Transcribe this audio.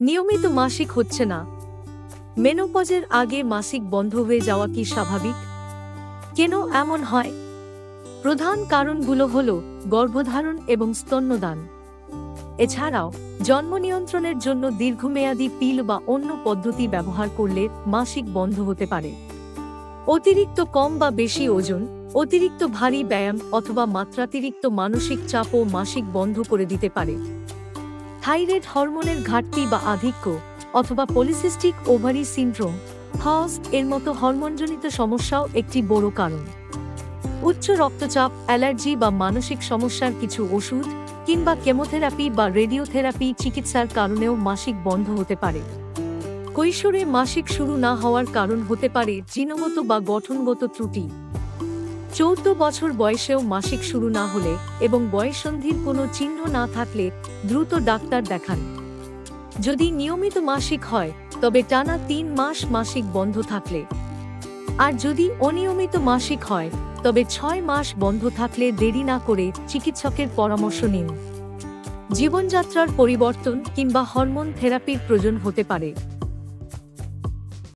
নিয়মিত মাসিক হচ্ছে না, মেনোপজের আগে মাসিক বন্ধ হয়ে যাওয়া কি স্বাভাবিক? কেন এমন হয়? প্রধান কারণগুলো হল গর্ভধারণ এবং স্তন্যদান। এছাড়াও জন্ম নিয়ন্ত্রণের জন্য দীর্ঘমেয়াদী পিল বা অন্য পদ্ধতি ব্যবহার করলে মাসিক বন্ধ হতে পারে। অতিরিক্ত কম বা বেশি ওজন, অতিরিক্ত ভারী ব্যায়াম অথবা মাত্রাতিরিক্ত মানসিক চাপও মাসিক বন্ধ করে দিতে পারে। থাইরয়েড হরমোনের ঘাটতি বা আধিক্য অথবা পলিসিস্টিক ওভারি সিনড্রোম (PCOS) এর মতো হরমোনজনিত সমস্যাও একটি বড় কারণ। উচ্চ রক্তচাপ, অ্যালার্জি বা মানসিক সমস্যার কিছু ওষুধ কিংবা কেমোথেরাপি বা রেডিওথেরাপি চিকিৎসার কারণেও মাসিক বন্ধ হতে পারে। কৈশোরে মাসিক শুরু না হওয়ার কারণ হতে পারে জিনগত বা গঠনগত ত্রুটি। 14 বছর বয়সেও মাসিক শুরু না হলে এবং বয়ঃসন্ধির কোনো চিহ্ন না থাকলে দ্রুত ডাক্তার দেখান। যদি নিয়মিত মাসিক হয় তবে টানা 3 মাস মাসিক বন্ধ থাকলে, আর যদি অনিয়মিত মাসিক হয় তবে 6 মাস বন্ধ থাকলে দেরি না করে চিকিৎসকের পরামর্শ নিন। জীবনযাত্রার পরিবর্তন কিংবা হরমোন থেরাপির প্রয়োজন হতে পারে।